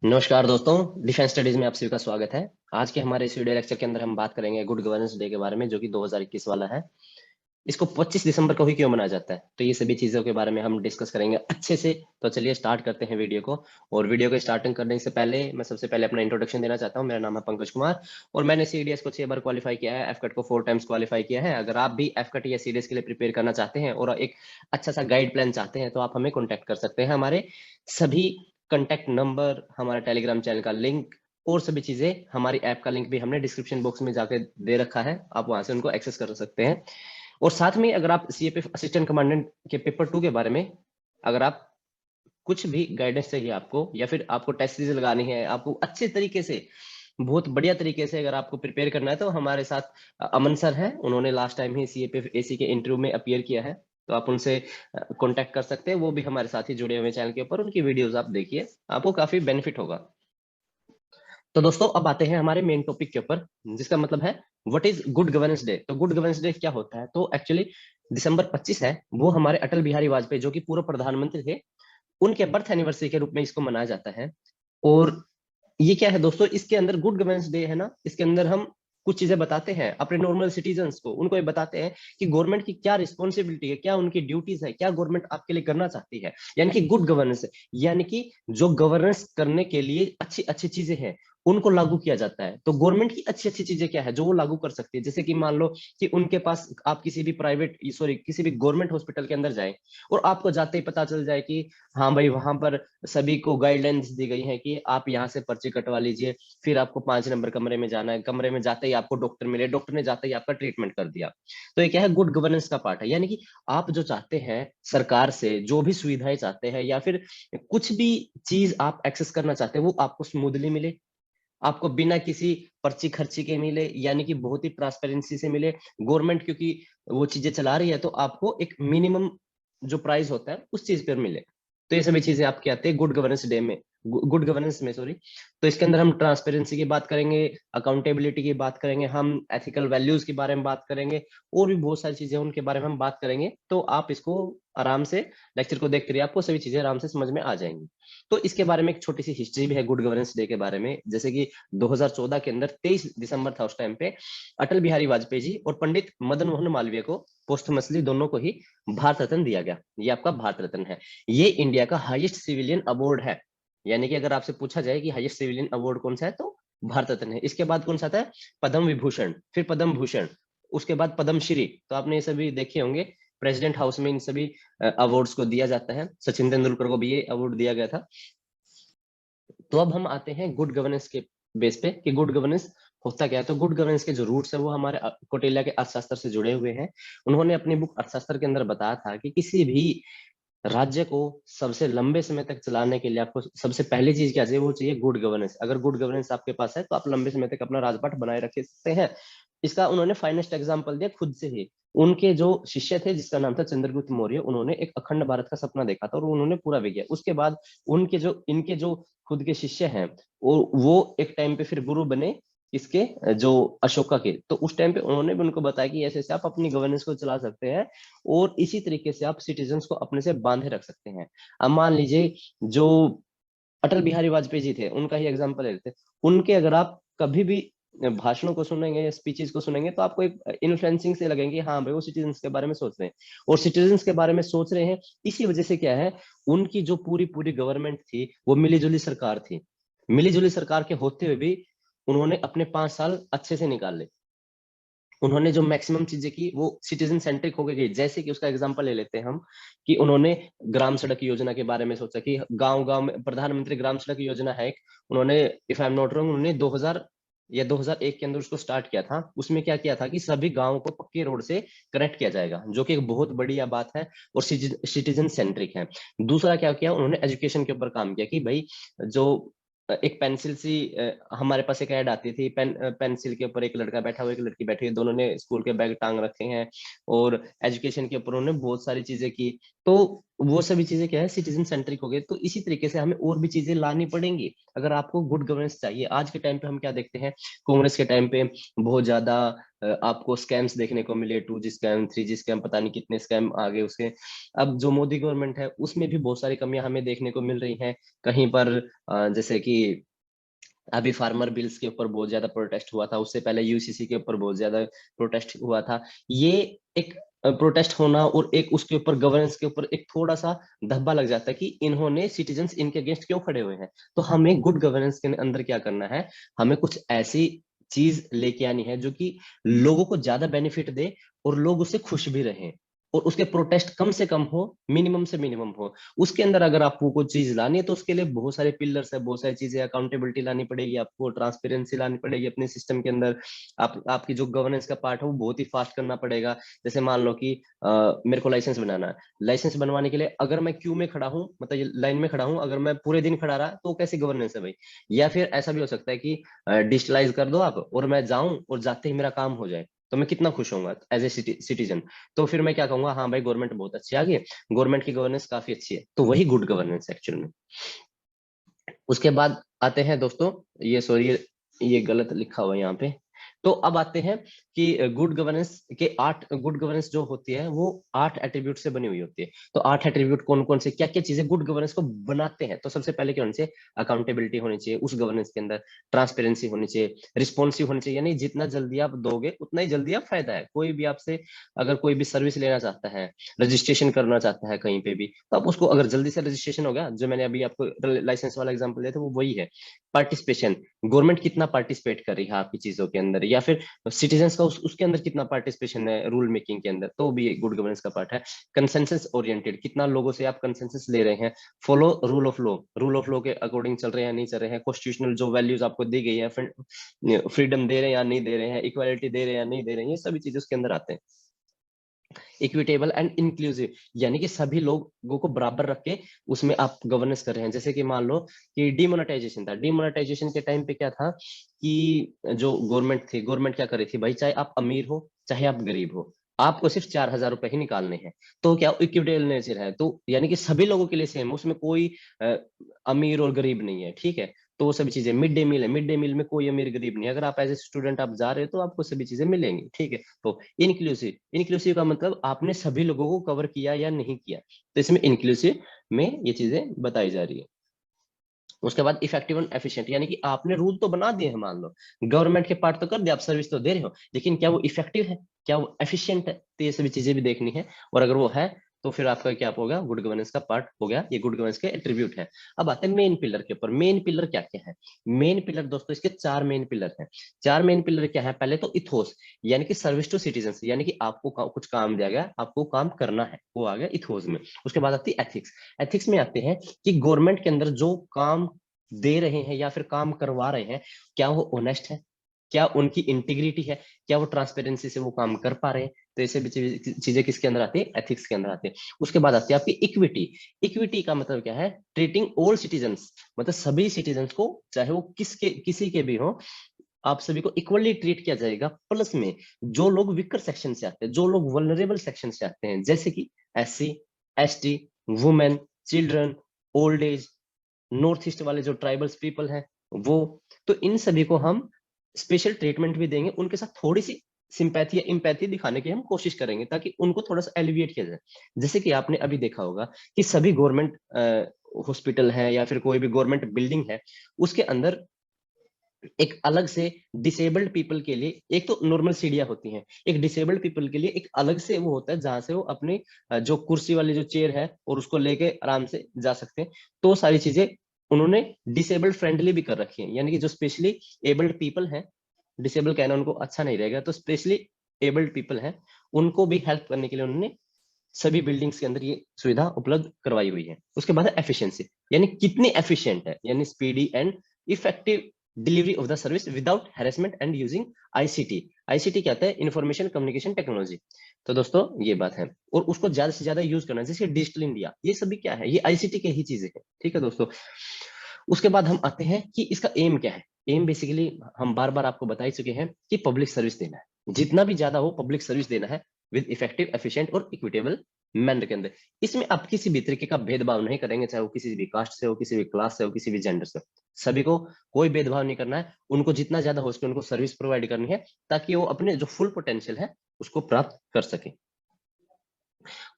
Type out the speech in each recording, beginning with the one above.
नमस्कार दोस्तों, defence studies में आप सभी का स्वागत है। आज के हमारे इस वीडियो लेक्चर के अंदर हम बात करेंगे गुड गवर्नेंस डे के बारे में, जो कि 2021 वाला है। इसको 25 दिसंबर को ही क्यों मनाया जाता है, तो ये सभी चीजों के बारे में हम डिस्कस करेंगे अच्छे से। तो चलिए स्टार्ट करते हैं वीडियो को। और वीडियो को स्टार्टिंग करने से पहले मैं सबसे पहले अपना इंट्रोडक्शन देना चाहता हूँ। मेरा नाम है पंकज कुमार और मैंने सीडीएस को 6 बार क्वालिफाई किया है, एफकट को 4 टाइम्स क्वालिफाई किया है। अगर आप भी एफकट या सीडीएस के लिए प्रिपेयर करना चाहते हैं और एक अच्छा सा गाइड प्लान चाहते हैं, तो आप हमें कॉन्टेक्ट कर सकते हैं। हमारे सभी कॉन्टेक्ट नंबर, हमारा टेलीग्राम चैनल का लिंक और सभी चीजें, हमारी ऐप का लिंक भी हमने डिस्क्रिप्शन बॉक्स में जाके दे रखा है। आप वहां से उनको एक्सेस कर सकते हैं। और साथ में अगर आप सीएपीएफ असिस्टेंट कमांडेंट के पेपर 2 के बारे में अगर आप कुछ भी गाइडेंस चाहिए आपको, या फिर आपको टेस्ट सीरीज लगानी है, आपको अच्छे तरीके से, बहुत बढ़िया तरीके से अगर आपको प्रिपेयर करना है, तो हमारे साथ अमन सर हैं। उन्होंने लास्ट टाइम ही सीएपीएफ एसी के इंटरव्यू में अपीयर किया है, तो आप उनसे कांटेक्ट कर सकते हैं। वो भी हमारे साथ ही जुड़े हुए चैनल के ऊपर, उनकी वीडियोस आप देखिए, आपको काफी बेनिफिट होगा। तो दोस्तों अब आते हैं हमारे मेन टॉपिक के ऊपर, जिसका मतलब है what is good governance day. तो गुड गवर्नेंस डे क्या होता है, तो एक्चुअली दिसंबर 25 है, वो हमारे अटल बिहारी वाजपेयी, जो कि पूर्व प्रधानमंत्री थे, उनके बर्थ एनिवर्सरी के रूप में इसको मनाया जाता है। और ये क्या है दोस्तों, इसके अंदर गुड गवर्नेंस डे है ना, इसके अंदर हम कुछ चीजें बताते हैं अपने नॉर्मल सिटीजन्स को। उनको ये बताते हैं कि गवर्नमेंट की क्या रिस्पॉन्सिबिलिटी है, क्या उनकी ड्यूटीज है, क्या गवर्नमेंट आपके लिए करना चाहती है। यानी कि गुड गवर्नेंस, यानी कि जो गवर्नेंस करने के लिए अच्छी अच्छी चीजें हैं, उनको लागू किया जाता है। तो गवर्नमेंट की अच्छी अच्छी चीजें क्या है जो वो लागू कर सकती है, जैसे कि मान लो कि उनके पास, आप किसी भी प्राइवेट, सॉरी, किसी भी गवर्नमेंट हॉस्पिटल के अंदर जाए और आपको जाते ही पता चल जाए कि हाँ भाई, वहां पर सभी को गाइडलाइंस दी गई है कि आप यहाँ से पर्ची कटवा लीजिए, फिर आपको 5 नंबर कमरे में जाना है, कमरे में जाते ही आपको डॉक्टर मिले, डॉक्टर ने जाते ही आपका ट्रीटमेंट कर दिया। तो ये क्या है, गुड गवर्नेंस का पार्ट है। यानी कि आप जो चाहते हैं सरकार से, जो भी सुविधाएं चाहते हैं, या फिर कुछ भी चीज आप एक्सेस करना चाहते हैं, वो आपको स्मूथली मिले, आपको बिना किसी पर्ची खर्ची के मिले, यानी कि बहुत ही ट्रांसपेरेंसी से मिले। गवर्नमेंट क्योंकि वो चीजें चला रही है, तो आपको एक मिनिमम जो प्राइस होता है उस चीज पर मिले। तो ये सभी चीजें आपके आते हैं गुड गवर्नेंस डे में, गुड गवर्नेंस में, सॉरी। तो इसके अंदर हम ट्रांसपेरेंसी की बात करेंगे, अकाउंटेबिलिटी की बात करेंगे, हम एथिकल वैल्यूज के बारे में बात करेंगे, और भी बहुत सारी चीजें उनके बारे में हम बात करेंगे। तो आप इसको आराम से, लेक्चर को देखते रहिए, आपको सभी चीजें आराम से समझ में आ जाएंगी। तो इसके बारे में एक छोटी सी हिस्ट्री भी है गुड गवर्नेंस डे के बारे में। जैसे कि 2014 के अंदर 23 दिसंबर था, उस टाइम पे अटल बिहारी वाजपेयी जी और पंडित मदन मोहन मालवीय को पोस्टमसली, दोनों को ही भारत रत्न दिया गया। ये आपका भारत रत्न है। ये इंडिया का हाईएस्ट सिविलियन अवार्ड है। यानी कि अगर आपसे पूछा जाए कि हाईएस्ट सिविलियन अवार्ड कौन सा है, तो भारत रत्न है। इसके बाद कौन सा आता है, पद्म विभूषण, फिर पद्म भूषण, उसके बाद पद्म श्री। तो आपने ये सभी देखे होंगे, प्रेसिडेंट हाउस में इन सभी अवार्ड्स को दिया जाता है। सचिन तेंदुलकर को भी ये अवार्ड दिया गया था। तो अब हम आते हैं गुड गवर्नेंस के बेस पे कि गुड गवर्नेंस होता क्या है। तो गुड गवर्नेंस के जो रूट्स है वो हमारे कौटिल्य के अर्थशास्त्र से जुड़े हुए हैं। उन्होंने अपनी बुक अर्थशास्त्र के अंदर बताया था कि किसी भी राज्य को सबसे लंबे समय तक चलाने के लिए आपको सबसे पहली चीज क्या चाहिए, वो चाहिए गुड गवर्नेंस। अगर गुड गवर्नेंस आपके पास है, तो आप लंबे समय तक अपना राजपाट बनाए रख सकते हैं। इसका उन्होंने फाइनेस्ट एग्जांपल दिया खुद से ही। उनके जो शिष्य थे, जिसका नाम था चंद्रगुप्त मौर्य, उन्होंने एक अखंड भारत का सपना देखा था और उन्होंने पूरा भी किया। उसके बाद उनके जो, इनके जो खुद के शिष्य हैं, वो एक टाइम पे फिर गुरु बने इसके, जो अशोका के। तो उस टाइम पे उन्होंने भी उनको बताया कि ऐसे ऐसे आप अपनी गवर्नेंस को चला सकते हैं, और इसी तरीके से आप सिटीजन्स को अपने से बांधे रख सकते हैं। अब मान लीजिए, जो अटल बिहारी वाजपेयी जी थे, उनका ही एग्जांपल लेते हैं। उनके अगर आप कभी भी भाषणों को सुनेंगे या स्पीचेस को सुनेंगे, तो आपको एक इन्फ्लुएंसिंग से लगेंगे, हाँ भाई वो सिटीजन्स के बारे में सोच रहे हैं। और सिटीजन्स के बारे में सोच रहे हैं, इसी वजह से क्या है, उनकी जो पूरी पूरी गवर्नमेंट थी, वो मिलीजुली सरकार थी। मिलीजुली सरकार के होते हुए भी उन्होंने अपने 5 साल अच्छे से निकाले। उन्होंने जो मैक्सिमम चीजें की, वो सिटीजन सेंट्रिक होके गई। जैसे कि उसका एग्जांपल ले लेते हैं हम, कि उन्होंने ग्राम सड़क योजना के बारे में सोचा कि गांव गांव में प्रधानमंत्री ग्राम सड़क योजना है एक। उन्होंने, if I am not wrong, उन्होंने 2000 या 2001 के अंदर उसको स्टार्ट किया था। उसमें क्या किया था कि सभी गांवों को पक्के रोड से कनेक्ट किया जाएगा, जो कि एक बहुत बढ़िया बात है और सिटीजन सेंट्रिक है। दूसरा क्या किया, उन्होंने एजुकेशन के ऊपर काम किया कि भाई, जो एक पेंसिल सी, हमारे पास एक ऐड आती थी, पेंसिल के ऊपर एक लड़का बैठा हुआ, एक लड़की बैठी हुई, दोनों ने स्कूल के बैग टांग रखे हैं। और एजुकेशन के ऊपर उन्होंने बहुत सारी चीजें की। तो वो सभी चीजें क्या है, सिटीजन सेंट्रिक हो गए। तो इसी तरीके से हमें और भी चीजें लानी पड़ेंगी अगर आपको गुड गवर्नेंस चाहिए। आज के टाइम पे हम क्या देखते हैं, कांग्रेस के टाइम पे बहुत ज्यादा आपको स्कैम्स देखने को मिले, 2G स्कैम, 3G स्कैम, पता नहीं कितने स्कैम आ गए उसके। अब जो मोदी गवर्नमेंट है उसमें भी बहुत सारी कमियां हमें देखने को मिल रही हैं। कहीं पर जैसे कि अभी फार्मर बिल्स के ऊपर बहुत ज्यादा प्रोटेस्ट हुआ था, उससे पहले यूसीसी के ऊपर बहुत ज्यादा प्रोटेस्ट हुआ था। ये एक प्रोटेस्ट होना और एक उसके ऊपर गवर्नेंस के ऊपर एक थोड़ा सा धब्बा लग जाता है कि इन्होंने सिटीजन्स इनके अगेंस्ट क्यों खड़े हुए हैं। तो हमें गुड गवर्नेंस के अंदर क्या करना है, हमें कुछ ऐसी चीज लेके आनी है जो कि लोगों को ज्यादा बेनिफिट दे और लोग उससे खुश भी रहें, और उसके प्रोटेस्ट कम से कम हो, मिनिमम से मिनिमम हो। उसके अंदर अगर आपको कोई चीज लानी है तो उसके लिए बहुत सारे पिलर्स है, बहुत सारी चीजें, अकाउंटेबिलिटी लानी पड़ेगी आपको, ट्रांसपेरेंसी लानी पड़ेगी अपने सिस्टम के अंदर। आपकी जो गवर्नेंस का पार्ट है वो बहुत ही फास्ट करना पड़ेगा। जैसे मान लो कि मेरे को लाइसेंस बनाना है, लाइसेंस बनवाने के लिए अगर मैं क्यू में खड़ा हूँ, मतलब लाइन में खड़ा हूँ, अगर मैं पूरे दिन खड़ा रहा तो कैसी गवर्नेंस है भाई। या फिर ऐसा भी हो सकता है कि डिजिटलाइज कर दो आप और मैं जाऊं और जाते ही मेरा काम हो जाए, तो मैं कितना खुश होऊंगा एज ए सिटीजन। तो फिर मैं क्या कहूंगा, हाँ भाई गवर्नमेंट बहुत अच्छी आ गई, गवर्नमेंट की गवर्नेंस काफी अच्छी है। तो वही गुड गवर्नेंस एक्चुअल में। उसके बाद आते हैं दोस्तों, ये सॉरी, ये गलत लिखा हुआ है यहाँ पे। तो अब आते हैं कि गुड गवर्नेंस के 8 गुड गवर्नेंस जो होती है वो 8 एट्रीब्यूट से बनी हुई होती है। तो 8 एट्रीब्यूट कौन कौन से, क्या क्या चीजें गुड गवर्नेंस को बनाते हैं। तो सबसे पहले क्या होनी चाहिए, अकाउंटेबिलिटी होनी चाहिए उस गवर्नेंस के अंदर, ट्रांसपेरेंसी होनी चाहिए, रिस्पॉन्सिव होनी चाहिए, यानी जितना जल्दी आप दोगे उतना ही जल्दी आप फायदा है। कोई भी आपसे अगर कोई भी सर्विस लेना चाहता है, रजिस्ट्रेशन करना चाहता है कहीं पे भी, तो आप उसको अगर जल्दी से रजिस्ट्रेशन हो गया, जो मैंने अभी आपको लाइसेंस वाला एग्जांपल दिया था वो वही है। पार्टिसिपेशन, गवर्नमेंट कितना पार्टिसिपेट कर रही है आपकी चीजों के अंदर, या फिर सिटीजन्स का उसके अंदर कितना पार्टिसिपेशन है रूल मेकिंग के अंदर, तो भी गुड गवर्नेंस का पार्ट है। कंसेंसस ओरिएंटेड, कितना लोगों से आप कंसेंसस ले रहे हैं। Follow rule of law, rule of law के अकॉर्डिंग चल रहे हैं नहीं चल रहे हैं, कॉन्स्टिट्यूशनल जो वैल्यूज आपको दी गई है, फ्रीडम दे रहे हैं या नहीं दे रहे हैं, इक्वालिटी दे रहे हैं या नहीं दे रहे हैं, ये सभी चीजें उसके अंदर आते हैं। इक्विटेबल एंड इंक्लूसिव, यानी कि सभी लोगों को बराबर रख के उसमें आप गवर्नेंस कर रहे हैं। जैसे कि मान लो कि डिमोनेटाइजेशन था, डिमोनेटाइजेशन के टाइम पे क्या था कि जो गवर्नमेंट थी, गवर्नमेंट क्या कर रही थी भाई, चाहे आप अमीर हो चाहे आप गरीब हो, आपको सिर्फ 4,000 रुपए ही निकालने हैं। तो क्या इक्विटेबल नेचर है, तो यानी कि सभी लोगों के लिए सेम, उसमें कोई अमीर और गरीब नहीं है, ठीक है। तो वो सभी चीजें, मिड डे मील है, मिड डे मील में कोई अमीर गरीब नहीं है, अगर आप एज ए स्टूडेंट आप जा रहे हो तो आपको सभी चीजें मिलेंगी, ठीक है। तो इंक्लूसिव, इंक्लूसिव का मतलब आपने सभी लोगों को कवर किया या नहीं किया, तो इसमें इंक्लूसिव में ये चीजें बताई जा रही है। उसके बाद इफेक्टिव एंड एफिशिएंट, यानी कि आपने रूल तो बना दिए हैं, मान लो गवर्नमेंट के पार्ट तो कर दिया, आप सर्विस तो दे रहे हो, लेकिन क्या वो इफेक्टिव है, क्या वो एफिशिएंट है, तो ये सभी चीजें भी देखनी है। और अगर वो है तो फिर आपका क्या होगा, गुड गवर्नेंस का पार्ट हो गया, ये गुड गवर्नेंस के एट्रीब्यूट है। अब आते हैं मेन पिलर के ऊपर। मेन पिलर क्या क्या है, मेन पिलर दोस्तों इसके 4 मेन पिलर हैं। 4 मेन पिलर क्या है, पहले तो इथोस, यानी कि सर्विस टू सिटीजन, यानी कि आपको कुछ काम दिया गया, आपको काम करना है, वो आ गया इथोस में। उसके बाद आती है एथिक्स, एथिक्स में आते हैं कि गवर्नमेंट के अंदर जो काम दे रहे हैं या फिर काम करवा रहे हैं, क्या वो ऑनेस्ट है, क्या उनकी इंटीग्रिटी है, क्या वो ट्रांसपेरेंसी से वो काम कर पा रहे हैं। तो ऐसे भी चीजें किसके अंदर आती है, एथिक्स के अंदर आती है। उसके बाद आती है आपकी इक्विटी। इक्विटी का मतलब क्या है, ट्रीटिंग ऑल सिटीजन्स, मतलब सभी सिटीजन्स को, चाहे वो किसी के भी हो, आप सभी को इक्वली ट्रीट किया जाएगा। प्लस में जो लोग विकर सेक्शन से आते हैं, जो लोग वल्नरेबल सेक्शन से आते हैं, जैसे कि SC, ST, women, children, old age, north east वाले जो ट्राइबल्स पीपल हैं वो, तो इन सभी को हम स्पेशल ट्रीटमेंट भी देंगे, उनके साथ थोड़ी सी सिंपैथी या इम्पैथी दिखाने की हम कोशिश करेंगे ताकि उनको थोड़ा सा एलिविएट किया जाए। जैसे कि आपने अभी देखा होगा कि सभी गवर्नमेंट हॉस्पिटल है या फिर कोई भी गवर्नमेंट बिल्डिंग है, उसके अंदर एक अलग से डिसेबल्ड पीपल के लिए एक तो नॉर्मल सीढ़ियां होती हैं, एक डिसेबल्ड पीपल के लिए एक अलग से वो होता है जहां से वो अपनी जो कुर्सी वाली जो चेयर है और उसको लेके आराम से जा सकते हैं। तो सारी चीजें उन्होंने डिसेबल्ड फ्रेंडली भी कर रखी है, यानी कि जो स्पेशली एबल्ड पीपल हैं, डिसेबल कहना उनको अच्छा नहीं रहेगा, तो स्पेशली एबल्ड पीपल हैं, उनको भी हेल्प करने के लिए उन्होंने सभी बिल्डिंग्स के अंदर ये सुविधा उपलब्ध करवाई हुई है। उसके बाद है एफिशिएंसी, यानी कितनी एफिशिएंट है, यानी speedy and effective delivery of the service without harassment and using ICT. ICT क्या होता है, इंफॉर्मेशन कम्युनिकेशन टेक्नोलॉजी। तो दोस्तों ये बात है, और उसको ज्यादा से ज्यादा यूज करना, जैसे डिजिटल इंडिया, ये सभी क्या है, ये आईसीटी के ही चीजें हैं, ठीक है दोस्तों। उसके बाद हम आते हैं कि इसका एम क्या है। एम बेसिकली हम बार बार आपको बता ही चुके हैं कि पब्लिक सर्विस देना है, जितना भी ज्यादा हो पब्लिक सर्विस देना है, विद इफेक्टिव, एफिशिएंट और इक्विटेबल मेंबर के अंदर। इसमें आप किसी भी तरीके का भेदभाव नहीं करेंगे, चाहे वो किसी भी कास्ट से हो, किसी भी क्लास से हो, किसी भी जेंडर से हो। सभी को कोई भेदभाव नहीं करना है, उनको जितना ज्यादा हो सके उनको सर्विस प्रोवाइड करनी है, ताकि वो अपने जो फुल पोटेंशियल है उसको प्राप्त कर सके।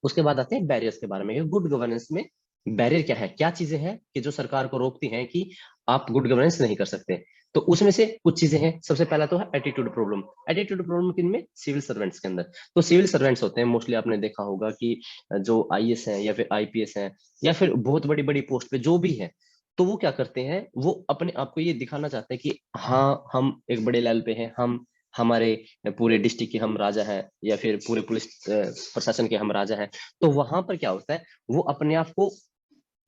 उसके बाद आते हैं बैरियर्स के बारे में। गुड गवर्नेंस में बैरियर क्या है, क्या चीजें हैं कि जो सरकार को रोकती हैं कि आप गुड गवर्नेंस नहीं कर सकते। तो उसमें से कुछ चीजें हैं। सबसे पहला तो है एटीट्यूड प्रॉब्लम। एटीट्यूड प्रॉब्लम किन में? सिविल सर्वेंट्स के अंदर। तो सिविल सर्वेंट्स होते हैं मोस्टली, आपने देखा होगा कि जो आईएएस हैं या फिर आईपीएस हैं या फिर बहुत बड़ी बड़ी पोस्ट पे जो भी है, तो वो क्या करते हैं, वो अपने आप को ये दिखाना चाहते हैं कि हाँ हम एक बड़े लेवल पे हैं, हम हमारे पूरे डिस्ट्रिक्ट के हम राजा हैं या फिर पूरे पुलिस प्रशासन के हम राजा हैं। तो वहां पर क्या होता है, वो अपने आप को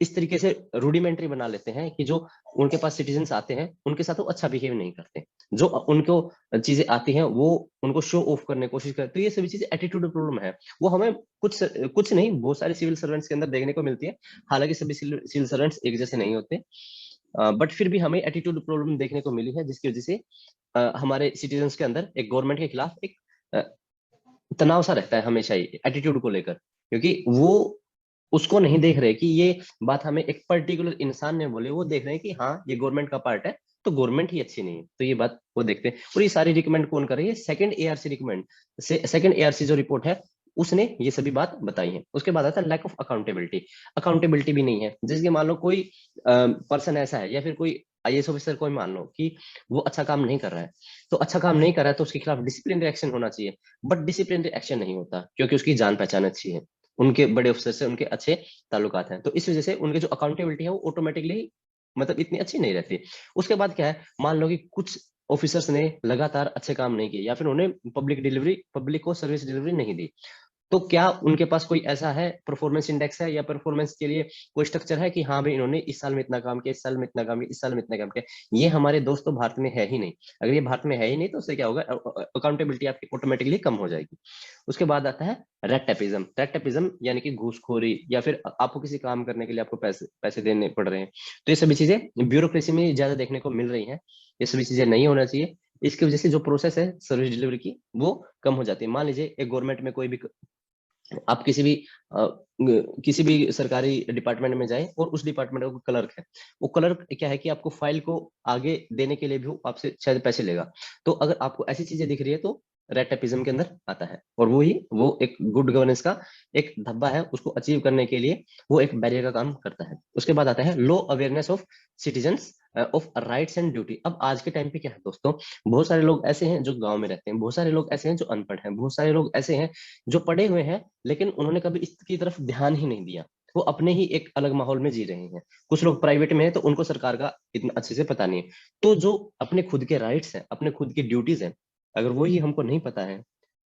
इस तरीके से रूडिमेंट्री बना लेते हैं कि जो उनके पास सिटीजन्स आते हैं उनके साथ वो अच्छा बिहेव नहीं करते। जो उनको चीजें आती हैं वो उनको शो ऑफ करने की कोशिश करते हैं। तो ये सभी चीजें एटीट्यूड प्रॉब्लम है। वो हमें कुछ नहीं, बहुत सारे सिविल सर्वेंट्स के अंदर देखने को मिलती है। हालांकि सभी सिविल सर्वेंट्स एक जैसे नहीं होते, बट फिर भी हमें एटीट्यूड प्रॉब्लम देखने को मिली है, जिसकी वजह से हमारे सिटीजन्स के अंदर एक गवर्नमेंट के खिलाफ एक अ, तनाव सा रहता है हमेशा ही एटीट्यूड को लेकर, क्योंकि वो उसको नहीं देख रहे कि ये बात हमें एक पर्टिकुलर इंसान ने बोले, वो देख रहे हैं कि हाँ ये गवर्नमेंट का पार्ट है, तो गवर्नमेंट ही अच्छी नहीं है। तो ये बात वो देखते हैं। और ये सारी रिकमेंड कौन कर रही है? सेकंड एआरसी रिकमेंड से, सेकंड एआरसी जो रिपोर्ट है उसने ये सभी बात बताई है। उसके बाद आता है लैक ऑफ अकाउंटेबिलिटी। अकाउंटेबिलिटी भी नहीं है। जैसे कि मान लो कोई पर्सन ऐसा है या फिर कोई आईएएस ऑफिसर कोई मान लो कि वो अच्छा काम नहीं कर रहा है, तो अच्छा काम नहीं कर रहा है तो उसके खिलाफ डिसिप्लिनरी एक्शन होना चाहिए। बट डिसिप्लिनरी एक्शन नहीं होता क्योंकि उसकी जान पहचान अच्छी है, उनके बड़े अफसर से उनके अच्छे ताल्लुकात हैं। तो इस वजह से उनकी जो अकाउंटेबिलिटी है वो ऑटोमेटिकली मतलब इतनी अच्छी नहीं रहती। उसके बाद क्या है, मान लो कि कुछ ऑफिसर्स ने लगातार अच्छे काम नहीं किए या फिर उन्हें पब्लिक को सर्विस डिलीवरी नहीं दी, तो क्या उनके पास कोई ऐसा है परफॉर्मेंस इंडेक्स है या परफॉर्मेंस के लिए कोई स्ट्रक्चर है कि हाँ भाई इन्होंने इस साल में इतना काम किया, इस साल में इतना काम किया, इस साल में इतना काम किया? ये हमारे दोस्तों भारत में है ही नहीं। अगर ये भारत में है ही नहीं तो उससे क्या होगा, अकाउंटेबिलिटी आपकी ऑटोमेटिकली कम हो जाएगी। उसके बाद आता है रेड टेपिज्म। रेड टेपिज्म यानी कि घूसखोरी, या फिर आपको किसी काम करने के लिए आपको पैसे पैसे देने पड़ रहे हैं। तो ये सभी चीजें ब्यूरोक्रेसी में ज्यादा देखने को मिल रही है। ये सभी चीजें नहीं होना चाहिए। इसकी वजह से जो प्रोसेस है सर्विस डिलीवरी की वो कम हो जाती है। मान लीजिए एक गवर्नमेंट में कोई भी, आप किसी भी सरकारी डिपार्टमेंट में जाएं और उस डिपार्टमेंट का क्लर्क है, वो क्लर्क क्या है कि आपको फाइल को आगे देने के लिए भी वो आपसे शायद पैसे लेगा। तो अगर आपको ऐसी चीजें दिख रही है तो रेड टेपिज्म के अंदर आता है। और वो एक गुड गवर्नेंस का एक धब्बा है, उसको अचीव करने के लिए वो एक बैरियर का काम करता है। उसके बाद आता है low awareness of citizens of rights and duty. अब आज के टाइम पे क्या है दोस्तों, बहुत सारे लोग ऐसे हैं जो गांव में रहते हैं, बहुत सारे लोग ऐसे हैं जो अनपढ़ हैं, बहुत सारे लोग ऐसे हैं जो पढ़े हुए हैं लेकिन उन्होंने कभी इसकी तरफ ध्यान ही नहीं दिया। वो अपने ही एक अलग माहौल में जी रहे हैं। कुछ लोग प्राइवेट में हैं तो उनको सरकार का इतना अच्छे से पता नहीं है। तो जो अपने खुद के राइट्स हैं, अपने खुद की ड्यूटीज हैं, अगर वो ही हमको नहीं पता है,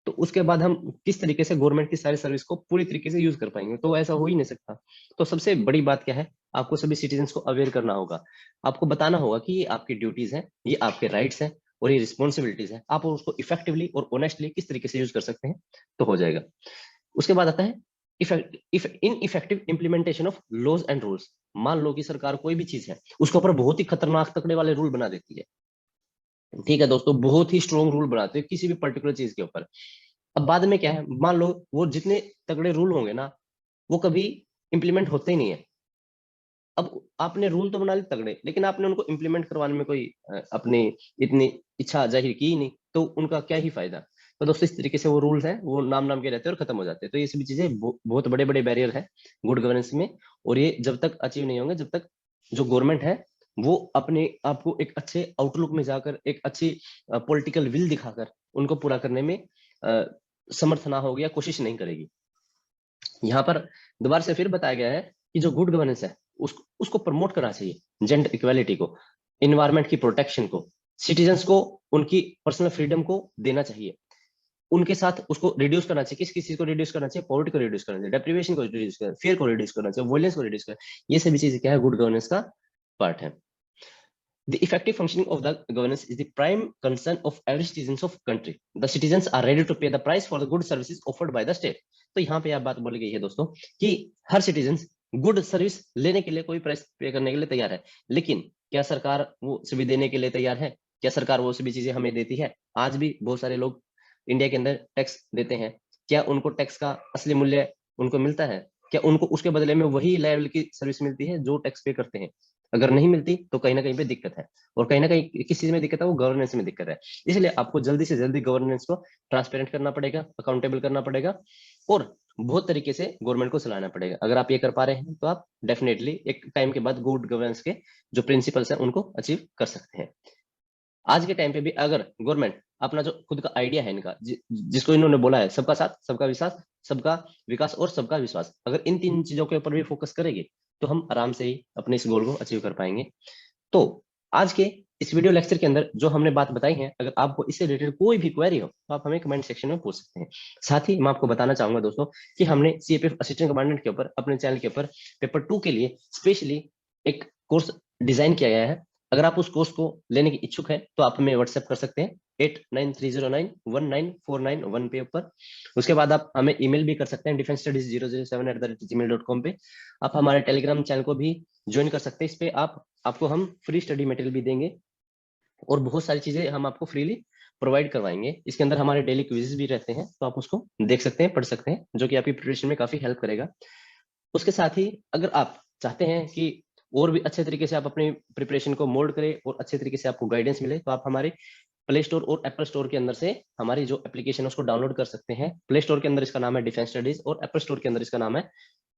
तो उसके बाद हम किस तरीके से गवर्नमेंट की सारी सर्विस को पूरी तरीके से यूज कर पाएंगे? तो ऐसा हो ही नहीं सकता। तो सबसे बड़ी बात क्या है, आपको सभी सिटीजन्स को अवेयर करना होगा। आपको बताना होगा कि ये आपकी ड्यूटीज हैं, ये आपके राइट्स हैं और ये रिस्पॉन्सिबिलिटीज है। आप उसको इफेक्टिवली और ऑनेस्टली किस तरीके से यूज कर सकते हैं, तो हो जाएगा। उसके बाद आता है in effective implementation of laws and rules. मान लो कि सरकार कोई भी चीज है उसके ऊपर बहुत ही खतरनाक तकड़े वाले रूल बना देती है। ठीक है दोस्तों, बहुत ही स्ट्रॉन्ग रूल बनाते हैं किसी भी पर्टिकुलर चीज के ऊपर। अब बाद में क्या है, मान लो वो जितने तगड़े रूल होंगे ना, वो कभी इंप्लीमेंट होते ही नहीं है। अब आपने रूल तो बना लिए तगड़े, लेकिन आपने उनको इम्प्लीमेंट करवाने में कोई अपनी इतनी इच्छा जाहिर की ही नहीं, तो उनका क्या ही फायदा। तो दोस्तों इस तरीके से वो रूल्स हैं वो नाम नाम के रहते हैं और खत्म हो जाते हैं। तो ये सभी चीजें बहुत बड़े बड़े बैरियर है गुड गवर्नेंस में। और ये जब तक अचीव नहीं होंगे, जब तक जो गवर्नमेंट है वो अपने आपको एक अच्छे आउटलुक में जाकर, एक अच्छी पॉलिटिकल विल दिखाकर उनको पूरा करने में समर्थ ना होगी या कोशिश नहीं करेगी। यहाँ पर दोबारा से फिर बताया गया है कि जो गुड गवर्नेंस है उसको प्रमोट करना चाहिए, जेंडर इक्वालिटी को, इन्वायरमेंट की प्रोटेक्शन को, सिटीजन्स को उनकी पर्सनल फ्रीडम को देना चाहिए, उनके साथ उसको रिड्यूस करना चाहिए। किस किस चीज को रिड्यूस करना चाहिए? पॉवर्टी को रिड्यूस करना चाहिए, डेप्रिवेशन को रिड्यूस करना, फियर को रिड्यूस करना चाहिए, वायलेंस को रिड्यूस करना। ये सभी चीजें क्या है, गुड गवर्नेंस का पार्ट है। The effective functioning of the governance is the prime concern of every citizens of country. The citizens are ready to pay the price for the good services offered by the state. तो यहाँ पे आप बात बोली गई है दोस्तों कि हर सिटीजन गुड सर्विस लेने के लिए कोई प्राइस पे करने के लिए तैयार है, लेकिन क्या सरकार वो सभी देने के लिए तैयार है? क्या सरकार वो सभी चीजें हमें देती है? आज भी बहुत सारे लोग इंडिया के अंदर टैक्स देते हैं। क्या उनको टैक्स का असली मूल्य उनको मिलता है? क्या उनको उसके बदले में वही लेवल की सर्विस मिलती है जो टैक्स पे करते हैं? अगर नहीं मिलती तो कहीं ना कहीं पे दिक्कत है, और कहीं ना कहीं किस चीज में दिक्कत है, वो गवर्नेंस में दिक्कत है। इसलिए आपको जल्दी से जल्दी गवर्नेंस को ट्रांसपेरेंट करना पड़ेगा, अकाउंटेबल करना पड़ेगा, और बहुत तरीके से गवर्नमेंट को चलाना पड़ेगा। अगर आप ये कर पा रहे हैं तो आप डेफिनेटली एक टाइम के बाद गुड गवर्नेंस के जो प्रिंसिपल्स हैं उनको अचीव कर सकते हैं। आज के टाइम पे भी अगर गवर्नमेंट अपना जो खुद का आइडिया है इनका, जिसको इन्होंने बोला है सबका साथ, सबका विकास, सबका विकास और सबका विश्वास, अगर इन तीन चीजों के ऊपर भी फोकस करेंगे तो हम आराम से ही अपने इस गोल को अचीव कर पाएंगे। तो आज के इस वीडियो लेक्चर के अंदर जो हमने बात बताई है, अगर आपको इससे रिलेटेड कोई भी क्वेरी हो तो आप हमें कमेंट सेक्शन में पूछ सकते हैं। साथ ही मैं आपको बताना चाहूंगा दोस्तों कि हमने सीएपीएफ असिस्टेंट कमांडेंट के ऊपर अपने चैनल के ऊपर पेपर 2 के लिए स्पेशली एक कोर्स डिजाइन किया गया है। अगर आप उस कोर्स को लेने की इच्छुक है तो आप हमें व्हाट्सएप कर सकते हैं 8930919491 पे ऊपर। उसके बाद आप हमें ईमेल भी कर सकते हैं defensestudies007@gmail.com पे। आप हमारे टेलीग्राम चैनल को भी ज्वाइन कर सकते हैं। इस पे आपको हम फ्री स्टडी मटेरियल भी देंगे, और बहुत सारी चीजें हम आपको फ्रीली प्रोवाइड करवाएंगे। इसके अंदर हमारे डेली क्विज़ भी रहते हैं, तो आप उसको देख सकते हैं, पढ़ सकते हैं, जो कि आपकी प्रिपरेशन में काफी हेल्प करेगा। उसके साथ ही अगर आप चाहते हैं कि और भी अच्छे तरीके से आप अपनी प्रिपरेशन को मोल्ड करें और अच्छे तरीके से आपको गाइडेंस मिले, तो आप हमारे प्ले स्टोर और एप्पल स्टोर के अंदर से हमारी जो एप्लीकेशन है उसको डाउनलोड कर सकते हैं। प्ले स्टोर के अंदर इसका नाम है डिफेंस स्टडीज, और एप्पल स्टोर के अंदर इसका नाम है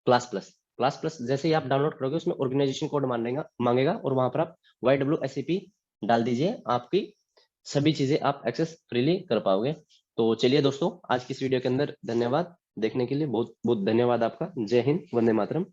क्लास प्लस। क्लास प्लस जैसे ही आप डाउनलोड करोगे उसमें ऑर्गेनाइजेशन कोड मांगेगा, और वहां पर आप YWSCP डाल दीजिए, आपकी सभी चीजें आप एक्सेस फ्रीली कर पाओगे। तो चलिए दोस्तों, आज की इस वीडियो के अंदर धन्यवाद देखने के लिए, बहुत बहुत धन्यवाद आपका। जय हिंद, वंदे मातरम।